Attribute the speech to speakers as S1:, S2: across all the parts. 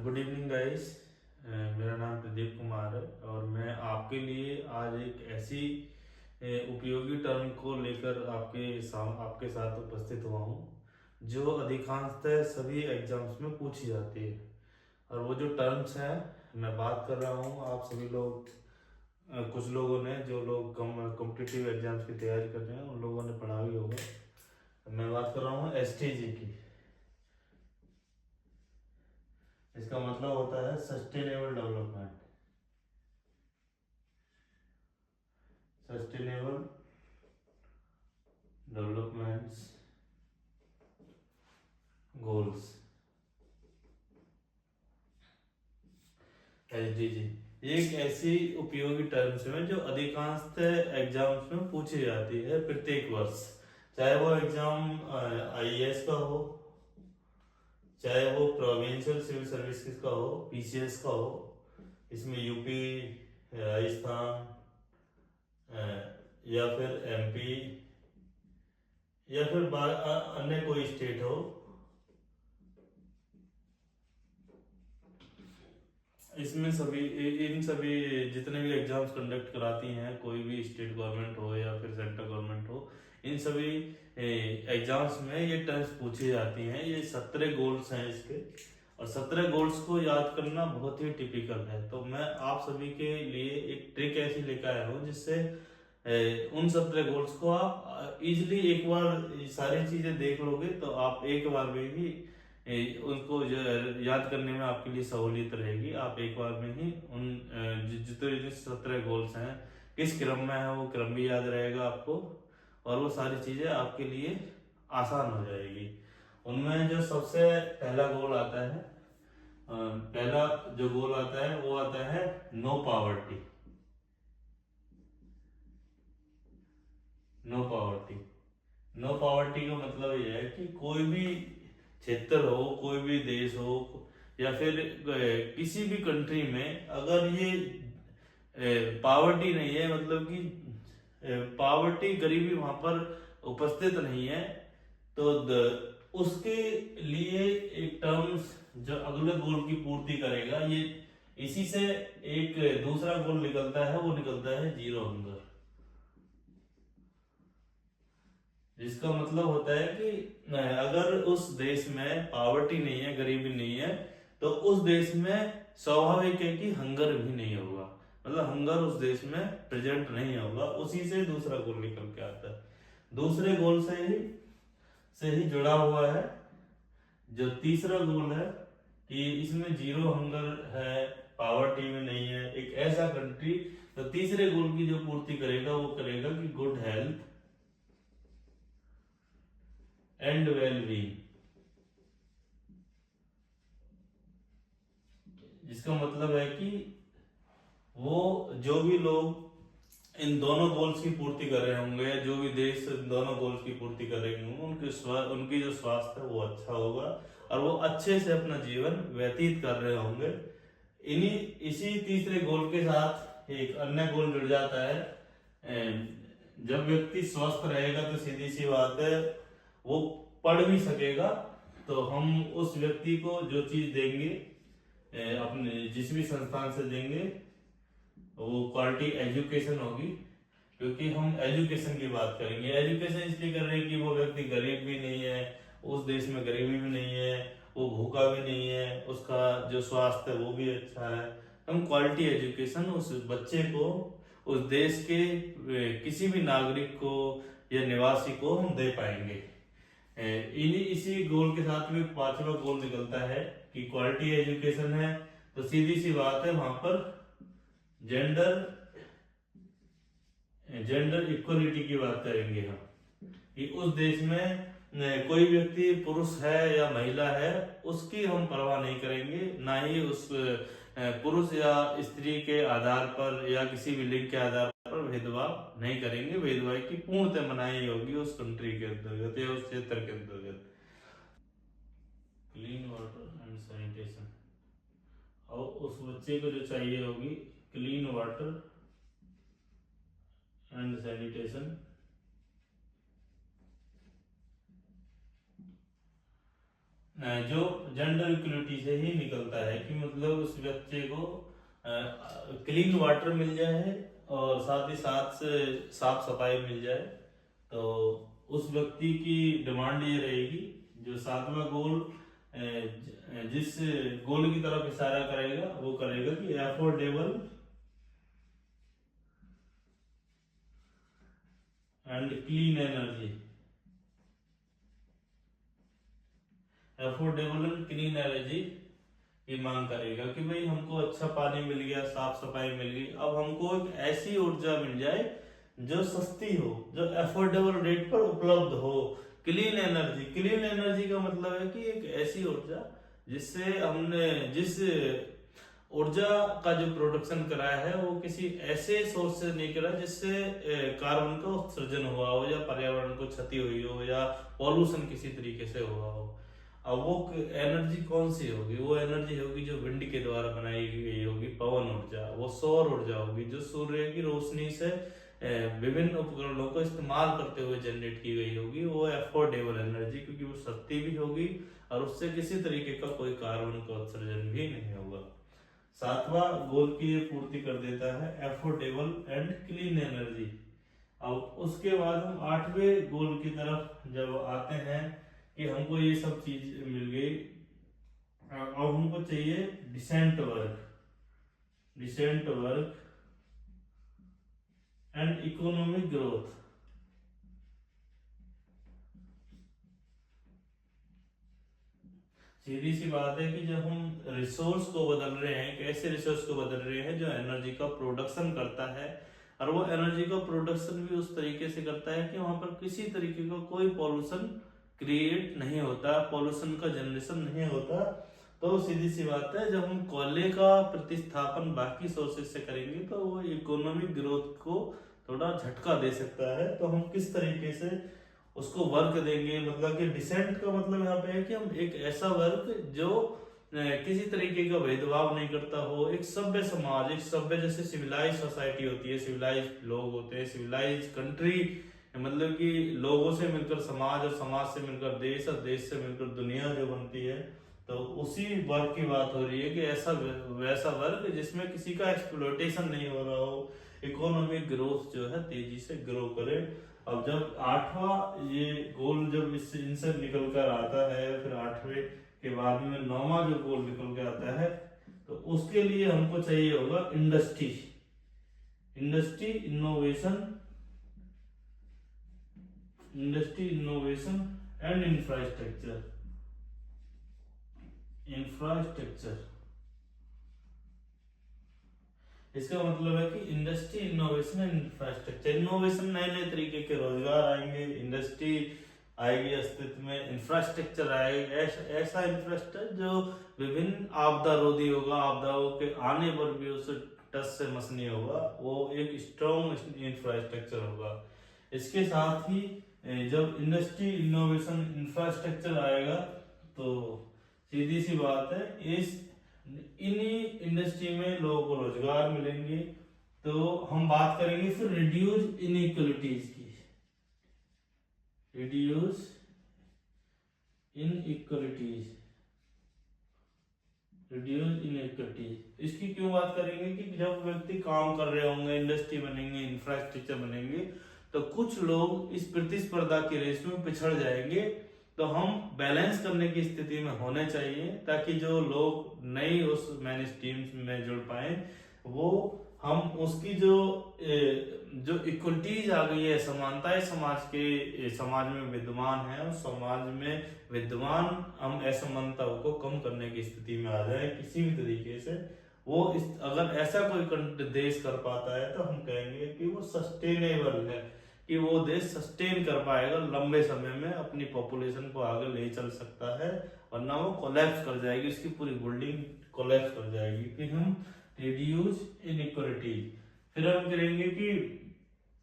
S1: Good evening guys. मेरा नाम प्रदीप कुमार है और मैं आपके लिए आज एक ऐसी उपयोगी टर्म को लेकर आपके साथ उपस्थित हुआ हूँ जो अधिकांशतः सभी एग्जाम्स में पूछी जाती है। और वो जो टर्म्स हैं, मैं बात कर रहा हूँ, आप सभी लोग कुछ लोगों ने, जो लोग कॉम्पिटिटिव एग्जाम्स की तैयारी कर रहे हैं उन लोगों ने पढ़ा भी होगा। मैं बात कर रहा हूँ एसटीजी की। इसका मतलब होता है sustainable development, sustainable developments goals, SDG. ये एक ऐसी उपयोगी टर्म्स है जो अधिकांशतः एग्जाम्स में पूछी जाती है प्रत्येक वर्ष, चाहे वो एग्जाम आईएएस का हो, चाहे वो प्रोविंशियल सिविल सर्विसेज का हो, पीसीएस का हो। इसमें यूपी, राजस्थान या फिर एमपी या फिर अन्य कोई स्टेट हो, इसमें इन सभी जितने भी एग्जाम्स कंडक्ट कराती हैं, कोई भी स्टेट गवर्नमेंट हो या फिर सेंट्रल गवर्नमेंट हो, इन सभी एग्जाम्स में ये टर्म्स पूछी जाती हैं। ये 17 गोल्स हैं इसके, और 17 गोल्स को याद करना बहुत ही टिपिकल है। तो मैं आप सभी के लिए एक ट्रिक ऐसी लेकर आया हूँ जिससे उन 17 गोल्स को आप इजिली एक बार सारी चीजें देख लोगे तो आप एक बार में ही उनको याद करने में आपके लिए सहूलियत रहेगी। आप एक बार में ही उन जितने 17 गोल्स हैं, किस क्रम में है वो क्रम भी याद रहेगा आपको, और वो सारी चीजें आपके लिए आसान हो जाएगी। उनमें जो सबसे पहला गोल आता है, पहला जो गोल आता है वो आता है no poverty. No poverty, no poverty का मतलब ये है कि कोई भी क्षेत्र हो, कोई भी देश हो, या फिर किसी भी कंट्री में अगर ये पावर्टी नहीं है, मतलब कि पावर्टी, गरीबी वहां पर उपस्थित नहीं है, तो उसके लिए एक टर्म्स जो अगले गोल की पूर्ति करेगा, ये इसी से एक दूसरा गोल निकलता है, वो निकलता है जीरो हंगर। जिसका मतलब होता है कि अगर उस देश में पावर्टी नहीं है, गरीबी नहीं है, तो उस देश में स्वाभाविक है कि हंगर भी नहीं होगा, मतलब हंगर उस देश में प्रेजेंट नहीं होगा। उसी से दूसरा गोल निकल के आता है। दूसरे गोल से ही जुड़ा हुआ है जो तीसरा गोल है कि इसमें जीरो हंगर है, पावर्टी में नहीं है, एक ऐसा कंट्री। तो तीसरे गोल की जो पूर्ति करेगा वो करेगा कि गुड हेल्थ एंड वेलबींग। जिसका मतलब है कि वो जो भी लोग इन दोनों गोल्स की पूर्ति कर रहे होंगे, जो भी देश इन दोनों गोल्स की पूर्ति कर रहे होंगे, उनकी जो स्वास्थ्य है वो अच्छा होगा और वो अच्छे से अपना जीवन व्यतीत कर रहे होंगे। इसी तीसरे गोल के साथ एक अन्य गोल जुड़ जाता है। जब व्यक्ति स्वस्थ रहेगा तो सीधी सी बात है वो पढ़ भी सकेगा। तो हम उस व्यक्ति को जो चीज देंगे, अपने जिस भी संस्थान से देंगे, वो क्वालिटी एजुकेशन होगी। क्योंकि हम एजुकेशन की बात करेंगे, एजुकेशन इसलिए कर रहे हैं कि वो व्यक्ति गरीब भी नहीं है, उस देश में गरीबी भी नहीं है, वो भूखा भी नहीं है, उसका जो स्वास्थ्य है वो भी अच्छा है। हम क्वालिटी एजुकेशन उस बच्चे को, उस देश के किसी भी नागरिक को या निवासी को हम दे पाएंगे। इसी गोल के साथ में पांचवा गोल निकलता है कि क्वालिटी एजुकेशन है, तो सीधी सी बात है वहां पर जेंडर जेंडर इक्वलिटी की बात करेंगे हम कि उस देश में कोई व्यक्ति पुरुष है या महिला है उसकी हम परवाह नहीं करेंगे, ना ही उस पुरुष या स्त्री के आधार पर या किसी भी लिंग के आधार पर भेदभाव नहीं करेंगे। भेदभाव की पूर्णतः मनाही होगी उस कंट्री के अंतर्गत या उस क्षेत्र के अंतर्गत। क्लीन वाटर एंड सैनिटेशन, और उस बच्चे को जो चाहिए होगी क्लीन वाटर एंड सैनिटेशन। जो जेंडर इक्वलिटी से ही निकलता है कि मतलब उस बच्चे को क्लीन वाटर मिल जाए और साथ ही साथ से साफ सफाई मिल जाए। तो उस व्यक्ति की डिमांड ये रहेगी, जो सातवां गोल जिस गोल की तरफ इशारा करेगा वो करेगा कि affordable and clean energy. Affordable and clean energy की मांग करेगा कि भाई हमको अच्छा पानी मिल गया, साफ सफाई मिल गई, अब हमको एक ऐसी ऊर्जा मिल जाए जो सस्ती हो, जो एफोर्डेबल रेट पर उपलब्ध हो। क्लीन एनर्जी, क्लीन एनर्जी का मतलब है कि एक ऐसी ऊर्जा जिससे हमने जिस ऊर्जा का जो प्रोडक्शन कराया है वो किसी ऐसे सोर्स से नहीं करा जिससे कार्बन का उत्सर्जन हुआ हो या पर्यावरण को क्षति हुई हो या पॉल्यूशन किसी तरीके से हुआ हो। अब वो एनर्जी कौन सी होगी? वो एनर्जी होगी जो विंड के द्वारा बनाई गई होगी, पवन ऊर्जा, वो सौर ऊर्जा होगी जो सूर्य की रोशनी से विभिन्न उपकरणों को इस्तेमाल करते हुए जनरेट की गई होगी। वो एफोर्डेबल एनर्जी, क्योंकि वो सस्ती भी होगी और उससे किसी तरीके का कोई कार्बन का उत्सर्जन भी नहीं होगा। सातवां गोल की ये पूर्ति कर देता है, एफोर्डेबल एंड क्लीन एनर्जी। अब उसके बाद हम आठवें गोल की तरफ जब आते हैं कि हमको ये सब चीज मिल गई, अब हमको चाहिए decent work, decent work and economic growth. सीधी सी बात है कि जब हम रिसोर्स को बदल रहे हैं, कैसे रिसोर्स को बदल रहे हैं? जो एनर्जी का प्रोडक्शन करता है, और वो एनर्जी का प्रोडक्शन भी उस तरीके से करता है कि वहां पर किसी तरीके का कोई पॉल्यूशन क्रिएट नहीं होता, पॉल्यूशन का जनरेशन नहीं होता। तो सीधी सी बात है, जब हम कोयले का प्रतिस्थापन बाकी सोर्सेज से करेंगे तो वो इकोनॉमिक ग्रोथ को थोड़ा झटका दे सकता है। तो हम किस तरीके से उसको वर्क देंगे, मतलब कि डिसेंट का मतलब यहाँ पे है कि हम एक ऐसा वर्क जो किसी तरीके का भेदभाव नहीं करता हो, एक सभ्य समाज, एक सभ्य जैसे सिविलाइज सोसाइटी होती है, सिविलाइज लोग होते हैं, सिविलाइज कंट्री, मतलब कि लोगों से मिलकर समाज और समाज से मिलकर देश और देश से मिलकर दुनिया जो बनती है। तो उसी वर्क की बात हो रही है कि ऐसा वैसा वर्क जिसमें किसी का एक्सप्लॉयटेशन नहीं हो रहा हो, इकोनॉमिक ग्रोथ जो है तेजी से ग्रो करे। अब जब आठवां ये गोल जब इससे इनसे निकल कर आता है, फिर आठवें के बाद में नौवां जो गोल निकल के आता है, तो उसके लिए हमको चाहिए होगा industry, industry innovation, industry innovation and infrastructure, infrastructure. इसका मतलब है कि industry innovation and infrastructure. Innovation, नए नए तरीके के रोजगार आएंगे, इंडस्ट्री आएगी अस्तित्व में, इंफ्रास्ट्रक्चर आएगा, ऐसा इंफ्रास्ट्रक्चर जो विभिन्न आपदा रोधी होगा, आपदाओं के आने पर भी उसे टस से मस नहीं होगा, वो एक स्ट्रॉन्ग इंफ्रास्ट्रक्चर होगा। इसके साथ ही जब इंडस्ट्री इनोवेशन इंफ्रास्ट्रक्चर आएगा तो सीधी सी बात है, इस इन्हीं इंडस्ट्री में लोगों को रोजगार मिलेंगे। तो हम बात करेंगे फिर रिड्यूस इनइक्वलिटीज की, रिड्यूस इनइक्वलिटीज, रिड्यूस इनइक्वलिटीज। इसकी क्यों बात करेंगे कि जब व्यक्ति काम कर रहे होंगे, इंडस्ट्री बनेंगे, इंफ्रास्ट्रक्चर बनेंगे, तो कुछ लोग इस प्रतिस्पर्धा की रेस में पिछड़ जाएंगे। तो हम बैलेंस करने की स्थिति में होने चाहिए ताकि जो लोग नई उस मैन स्ट्रीम्स में जुड़ पाए, वो हम उसकी जो इक्वलिटीज आ गई है, समानताएं समाज में विद्यमान है, उस समाज में विद्यमान हम असमानताओं को कम करने की स्थिति में आ जाए किसी भी तरीके से। वो अगर ऐसा कोई देश कर पाता है तो हम कहेंगे कि वो सस्टेनेबल है, कि वो देश सस्टेन कर पाएगा, लंबे समय में अपनी पॉपुलेशन को आगे ले चल सकता है, वरना वो कोलैप्स कर जाएगी, उसकी पूरी बिल्डिंग कोलैप्स कर जाएगी। कि हम रिड्यूस इनइक्वालिटी, फिर हम करेंगे कि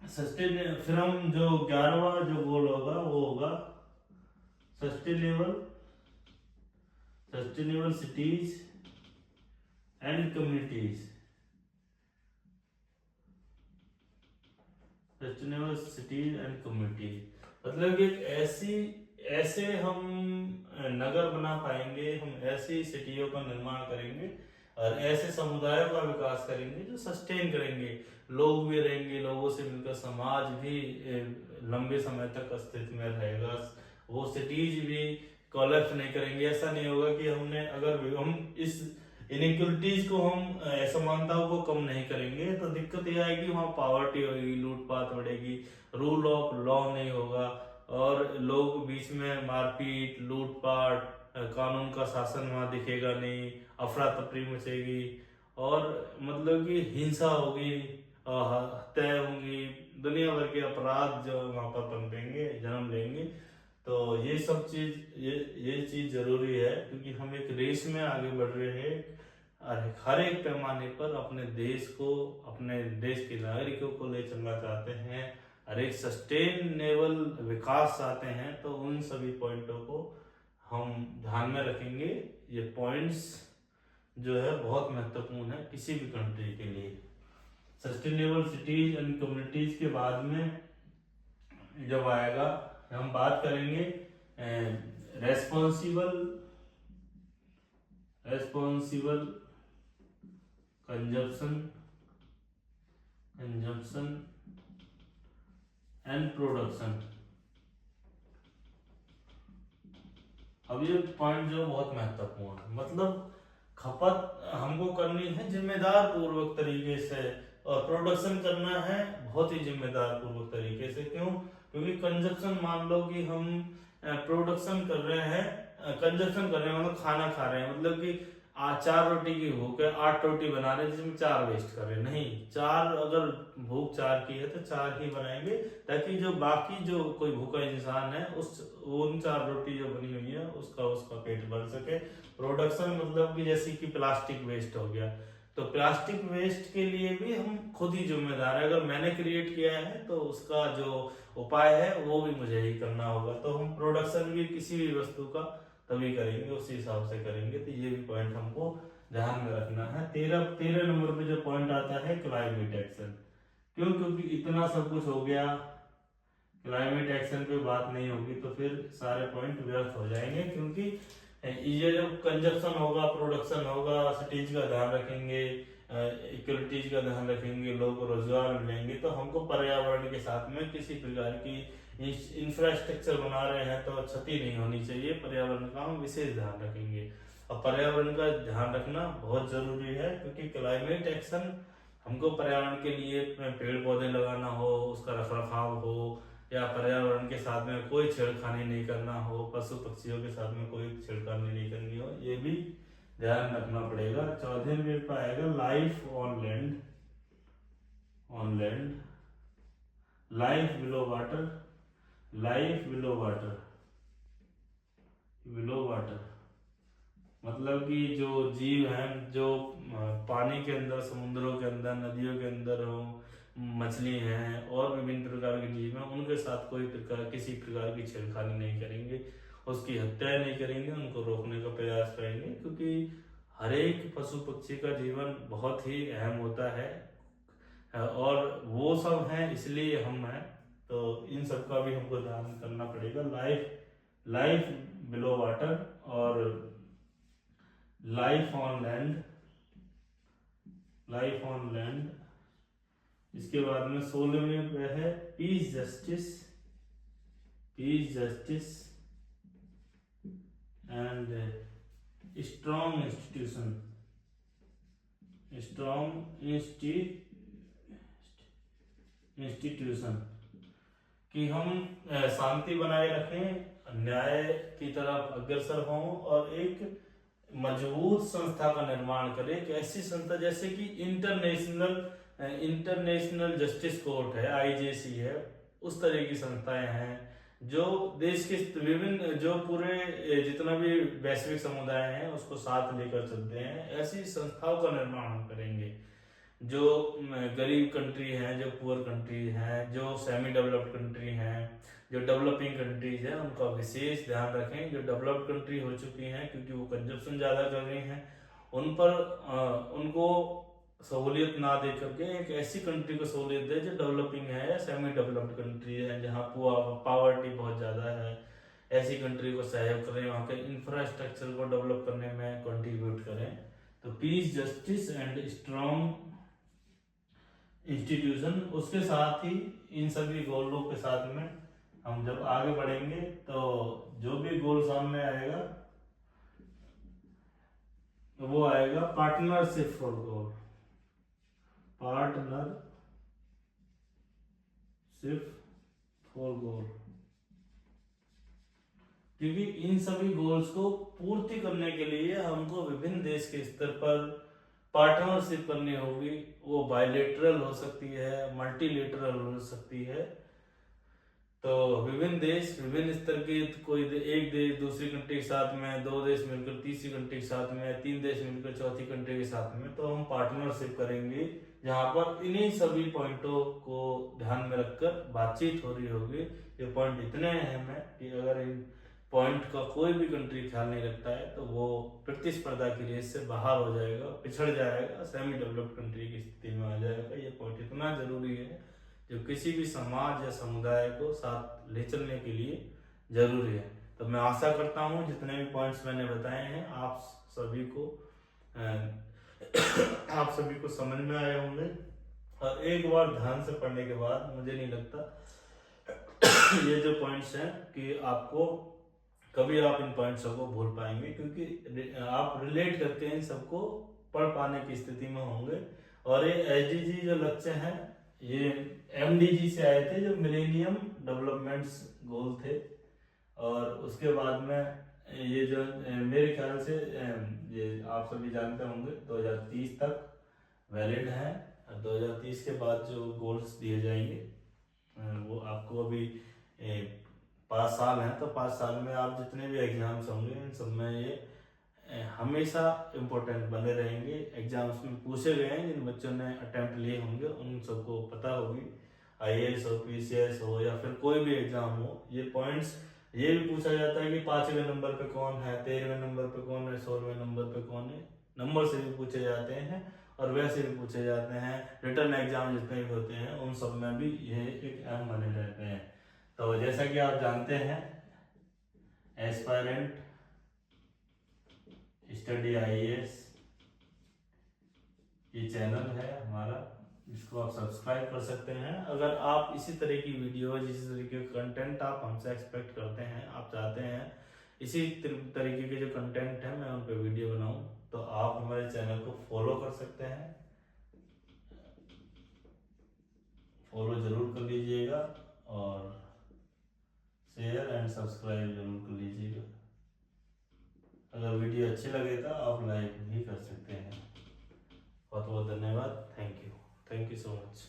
S1: सस्टेन, फिर हम जो 11वां जो गोल होगा वो होगा sustainable, sustainable cities and communities, sustainable cities and communities. मतलब कि एक ऐसी ऐसे हम नगर बना पाएंगे, हम ऐसी सिटियों का निर्माण करेंगे और ऐसे समुदायों का विकास करेंगे जो सस्टेन करेंगे, लोग भी रहेंगे, लोगों से मिलकर समाज भी लंबे समय तक अस्तित्व में रहेगा, वो सिटीज भी कोलैप्स नहीं करेंगे। ऐसा नहीं होगा कि हमने अगर हम इस इनइक्वलिटीज को, हम असमानताओं को कम नहीं करेंगे तो दिक्कत यह आएगी, वहाँ पावर्टी होगी, लूटपाट बढ़ेगी, रूल ऑफ लॉ नहीं होगा और लोग बीच में मारपीट, लूटपाट, कानून का शासन वहाँ दिखेगा नहीं, अफरा तफरी मचेगी और मतलब कि हिंसा होगी, हत्याएं होंगी, दुनिया भर के अपराध जो वहाँ पर पनपेंगे, जन्म लेंगे। तो ये सब चीज, ये चीज जरूरी है क्योंकि हम एक रेस में आगे बढ़ रहे हैं और हर एक पैमाने पर अपने देश को, अपने देश के नागरिकों को ले चलना चाहते हैं और एक सस्टेनेबल विकास चाहते हैं। तो उन सभी पॉइंटों को हम ध्यान में रखेंगे। ये पॉइंट्स जो है बहुत महत्वपूर्ण है किसी भी कंट्री के लिए। सस्टेनेबल सिटीज एंड कम्युनिटीज के बाद में जब आएगा हम बात करेंगे रेस्पॉन्सिबल कंजप्शन एंड प्रोडक्शन। अब ये पॉइंट जो बहुत महत्वपूर्ण है, मतलब खपत हमको करनी है जिम्मेदार पूर्वक तरीके से और प्रोडक्शन करना है बहुत ही जिम्मेदार पूर्वक तरीके से। क्यों? क्योंकि कंजप्शन, मान लो कि हम प्रोडक्शन कर रहे हैं, कंजप्शन कर रहे हैं मतलब खाना खा रहे हैं, मतलब कि 4 रोटी की भूख है, 8 रोटी बना रहे हैं जिसमें 4 वेस्ट कर रहे हैं। नहीं, 4, अगर भूख 4 की है तो 4 ही बनाएंगे ताकि जो बाकी जो कोई भूखा इंसान है उन 4 रोटी जो बनी हुई है उसका पेट भर सके। प्रोडक्शन मतलब कि जैसे कि प्लास्टिक वेस्ट हो गया, तो प्लास्टिक वेस्ट के लिए भी हम खुद ही जिम्मेदार है। अगर मैंने क्रिएट किया है तो उसका जो उपाय है वो भी मुझे ही करना होगा। तो हम प्रोडक्शन भी किसी भी वस्तु का तभी करेंगे, उसी हिसाब से करेंगे। तो ये भी पॉइंट हमको ध्यान में रखना है। 13 नंबर पे जो पॉइंट आता है क्लाइमेट एक्शन। क्यों? क्योंकि इतना सब कुछ हो गया, क्लाइमेट एक्शन पे बात नहीं होगी तो फिर सारे पॉइंट व्यर्थ हो जाएंगे। क्योंकि ये जो कंजप्शन होगा, प्रोडक्शन होगा, सिटीज का ध्यान रखेंगे, इक्वलिटीज का ध्यान रखेंगे, लोगों को रोजगार मिलेंगे, तो हमको पर्यावरण के साथ में किसी प्रकार की इंफ्रास्ट्रक्चर बना रहे हैं तो क्षति नहीं होनी चाहिए। पर्यावरण का हम विशेष ध्यान रखेंगे और पर्यावरण का ध्यान रखना बहुत जरूरी है क्योंकि क्लाइमेट एक्शन हमको पर्यावरण के लिए पेड़ पौधे लगाना हो, उसका रखरखाव हो, या पर्यावरण के साथ में कोई छेड़खानी नहीं करना हो, पशु पक्षियों के साथ में कोई छेड़खानी नहीं करनी हो, ये भी ध्यान रखना पड़ेगा। 14वें नंबर पर आएगा life on land, life below water, below water मतलब कि जो जीव हैं जो पानी के अंदर, समुद्रों के अंदर, नदियों के अंदर हो, मछली हैं और विभिन्न प्रकार के जीव हैं, उनके साथ किसी प्रकार की छेड़खानी नहीं करेंगे, उसकी हत्या नहीं करेंगे, उनको रोकने का प्रयास करेंगे। क्योंकि हर एक पशु पक्षी का जीवन बहुत ही अहम होता है और वो सब हैं इसलिए हम हैं, तो इन सब का भी हमको ध्यान करना पड़ेगा। लाइफ बिलो वाटर और लाइफ ऑन लैंड। इसके बाद में 16वें पे है piece justice and strong institution कि हम शांति बनाए रखें, न्याय की तरफ अग्रसर हों और एक मजबूत संस्था का निर्माण करें। एक ऐसी संस्था जैसे कि इंटरनेशनल जस्टिस कोर्ट है, IJC है, उस तरह की संस्थाएं हैं जो देश के विभिन्न, जो पूरे जितना भी वैश्विक समुदाय हैं उसको साथ लेकर चलते हैं। ऐसी संस्थाओं का निर्माण हम करेंगे जो गरीब कंट्री हैं, जो पुअर कंट्री हैं, जो सेमी डेवलप्ड कंट्री हैं, जो डेवलपिंग कंट्रीज हैं, उनका विशेष ध्यान रखें। जो डेवलप्ड कंट्री हो चुकी हैं क्योंकि वो कंजप्शन ज़्यादा कर रही हैं, उन पर उनको सहूलियत ना दे करके एक ऐसी कंट्री को सहूलियत दे जो डेवलपिंग है या सेमी डेवलप्ड कंट्री है, जहाँ पावर्टी बहुत ज़्यादा है ऐसी कंट्री को सहयोग करें, वहाँ के इंफ्रास्ट्रक्चर को डेवलप करने में कंट्रीब्यूट करें। तो peace, justice and strong institution, उसके साथ ही इन सभी गोलों के साथ में हम जब आगे बढ़ेंगे तो जो भी गोल सामने आएगा वो आएगा partnership for goal, partnership for goal, क्योंकि इन सभी गोल्स को पूर्ति करने के लिए हमको विभिन्न देश के स्तर पर पार्टनरशिप करनी होगी। वो बायलेटरल हो सकती है, मल्टीलेटरल हो सकती है। तो विभिन्न देश विभिन्न स्तर के, कोई एक देश दूसरी कंट्री के साथ में, दो देश मिलकर तीसरी कंट्री के साथ में, तीन देश मिलकर चौथी कंट्री के साथ में, तो हम पार्टनरशिप करेंगे जहां पर इन्हीं सभी पॉइंटों को ध्यान में रखकर बातचीत हो रही होगी। ये पॉइंट इतने अहम है कि अगर इन पॉइंट का कोई भी कंट्री ख्याल नहीं रखता है तो वो प्रतिस्पर्धा की रेस से बाहर हो जाएगा, पिछड़ जाएगा, सेमी डेवलप्ड कंट्री की स्थिति में आ जाएगा। ये पॉइंट इतना जरूरी है जो किसी भी समाज या समुदाय को साथ ले चलने के लिए जरूरी है। तो मैं आशा करता हूँ जितने भी पॉइंट्स मैंने बताए हैं आप सभी को समझ में आए होंगे। और एक बार ध्यान से पढ़ने के बाद मुझे नहीं लगता ये जो पॉइंट्स हैं कि आपको कभी आप इन पॉइंट्स को भूल पाएंगे, क्योंकि आप रिलेट करके इन सबको पढ़ पाने की स्थिति में होंगे। और ये एसडीजी जो लक्ष्य हैं ये एमडीजी से आए थे, जो मिलेनियम डेवलपमेंट्स गोल थे। और उसके बाद में ये जो मेरे ख्याल से ये आप सभी जानते होंगे 2030 तक वैलिड है। 2030 के बाद जो गोल्स दिए जाएंगे वो आपको अभी 5 साल हैं, तो 5 साल में आप जितने भी एग्जाम्स होंगे इन सब में ये हमेशा इम्पोर्टेंट बने रहेंगे। एग्जाम्स में पूछे गए हैं, जिन बच्चों ने अटेम्प्ट लिए होंगे उन सबको पता होगी, आईएएस हो, पीसीएस हो या फिर कोई भी एग्जाम हो, ये पॉइंट्स ये भी पूछा जाता है कि 5वें नंबर पे कौन है, 13वें नंबर पे कौन है, 16वें नंबर पे कौन है। नंबर से भी पूछे जाते हैं और वैसे भी पूछे जाते हैं। रिटर्न एग्जाम जितने भी होते हैं उन सब में भी ये एक अहम बने रहते हैं। तो जैसा कि आप जानते हैं एस्पायरेंट स्टडी आईएएस ये चैनल है हमारा, इसको आप सब्सक्राइब कर सकते हैं। अगर आप इसी तरह की वीडियो, इसी तरीके का कंटेंट आप हमसे एक्सपेक्ट करते हैं, आप चाहते हैं इसी तरीके के जो कंटेंट है मैं उन पर वीडियो बनाऊं, तो आप हमारे चैनल को फॉलो कर सकते हैं। फॉलो जरूर कर लीजिएगा और शेयर एंड सब्सक्राइब जरूर कर लीजिएगा। अगर वीडियो अच्छी लगे तो आप लाइक भी कर सकते हैं। बहुत बहुत धन्यवाद। Thank you so much.